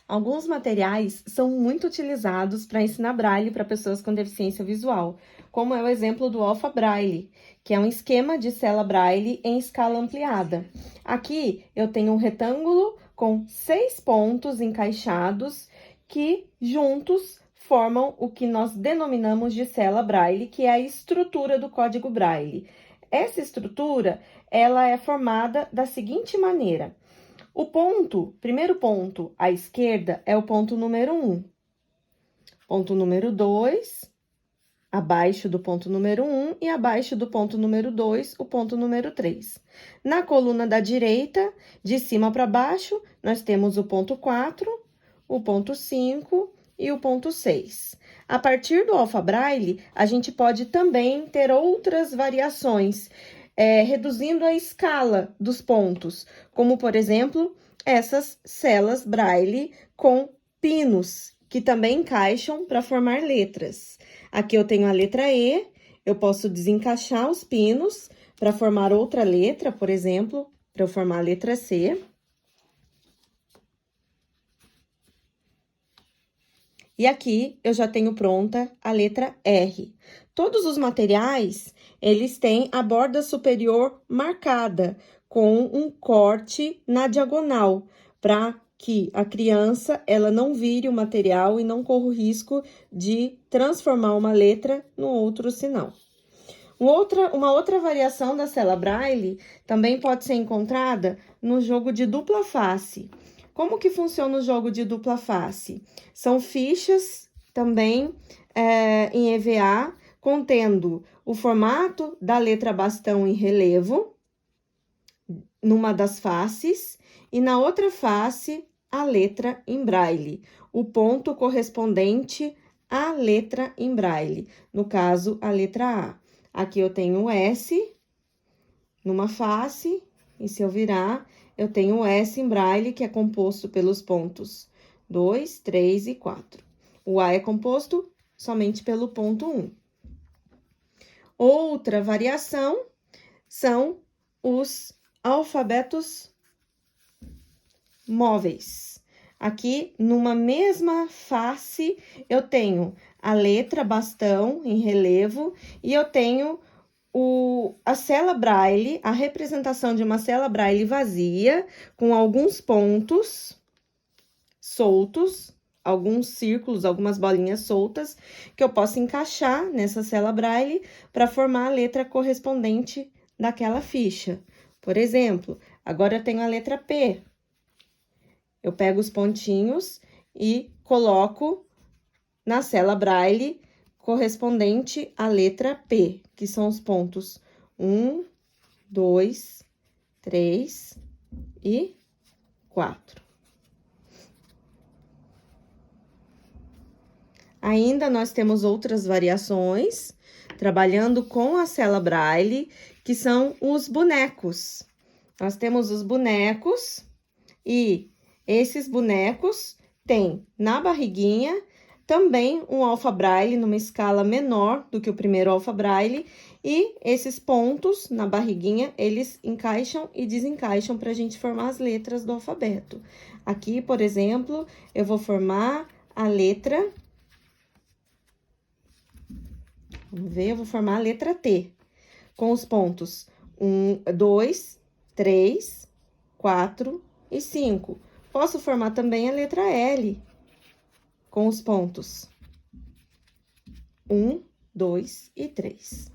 Alguns materiais são muito utilizados para ensinar braille para pessoas com deficiência visual, como é o exemplo do Alpha Braille, que é um esquema de cela braille em escala ampliada. Aqui eu tenho um retângulo com 6 pontos encaixados que juntos formam o que nós denominamos de cela braille, que é a estrutura do código braille. Essa estrutura, ela é formada da seguinte maneira: primeiro ponto à esquerda é o ponto número 1. Ponto número 2, abaixo do ponto número 1 e abaixo do ponto número 2, o ponto número 3. Na coluna da direita, de cima para baixo, nós temos o ponto 4, o ponto 5 e o ponto 6. A partir do Alpha Braille, a gente pode também ter outras variações, reduzindo a escala dos pontos, como, por exemplo, essas celas Braille com pinos, que também encaixam para formar letras. Aqui eu tenho a letra E, eu posso desencaixar os pinos para formar outra letra, por exemplo, para eu formar a letra C. E aqui eu já tenho pronta a letra R. Todos os materiais, eles têm a borda superior marcada com um corte na diagonal, para que a criança, ela não vire o material e não corra o risco de transformar uma letra no outro sinal. Uma outra variação da cela Braille também pode ser encontrada no jogo de dupla face. Como que funciona o jogo de dupla face? São fichas também em EVA, contendo o formato da letra bastão em relevo, numa das faces, e na outra face, a letra em braille, o ponto correspondente à letra em braille, no caso, a letra A. Aqui eu tenho o S numa face, e se eu virar, eu tenho o S em braille, que é composto pelos pontos 2, 3 e 4. O A é composto somente pelo ponto 1. Outra variação são os alfabetos móveis. Aqui, numa mesma face, eu tenho a letra bastão em relevo e eu tenho a cela Braille, a representação de uma cela Braille vazia, com alguns pontos soltos, alguns círculos, algumas bolinhas soltas, que eu posso encaixar nessa cela Braille para formar a letra correspondente daquela ficha. Por exemplo, agora eu tenho a letra P. Eu pego os pontinhos e coloco na cela Braille correspondente à letra P, que são os pontos 1, 2, 3 e 4. Ainda nós temos outras variações, trabalhando com a cela Braille, que são os bonecos. Nós temos os bonecos e esses bonecos têm na barriguinha também um Alpha Braille numa escala menor do que o primeiro Alpha Braille, e esses pontos na barriguinha, eles encaixam e desencaixam para a gente formar as letras do alfabeto. Aqui, por exemplo, eu vou formar a letra... Vamos ver, eu vou formar a letra T, com os pontos 1, 2, 3, 4 e 5. Posso formar também a letra L, com os pontos 1, 2 e 3.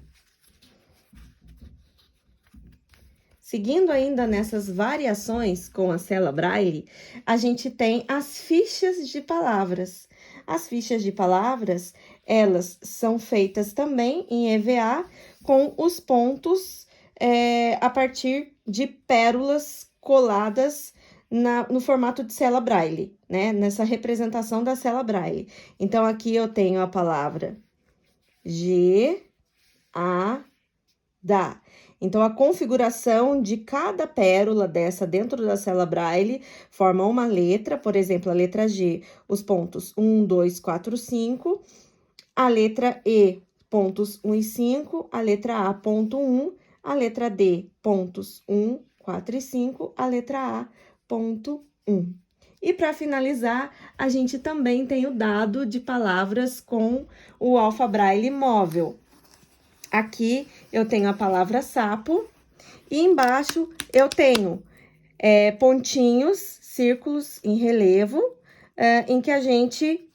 Seguindo ainda nessas variações com a cela Braille, a gente tem as fichas de palavras. As fichas de palavras, elas são feitas também em EVA com os pontos a partir de pérolas coladas no formato de cela Braille, né? Nessa representação da cela Braille. Então, aqui eu tenho a palavra G-A-D-A. Então, a configuração de cada pérola dessa dentro da cela Braille forma uma letra, por exemplo, a letra G, os pontos 1, 2, 4, 5, a letra E, pontos 1 e 5, a letra A, ponto 1, a letra D, pontos 1, 4 e 5, a letra A, ponto 1. E para finalizar, a gente também tem o dado de palavras com o Alpha Braille móvel. Aqui eu tenho a palavra sapo e embaixo eu tenho pontinhos, círculos em relevo, em que a gente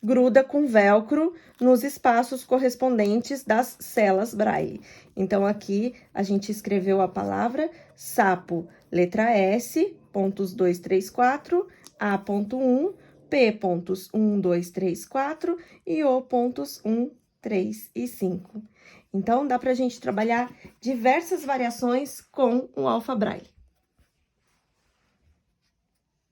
gruda com velcro nos espaços correspondentes das celas Braille. Então, aqui a gente escreveu a palavra sapo, letra S, pontos 2, 3, 4, A ponto 1, P pontos 1, 2, 3, 4 e O pontos 1, 3 e 5. Então, dá pra gente trabalhar diversas variações com o Alpha Braille.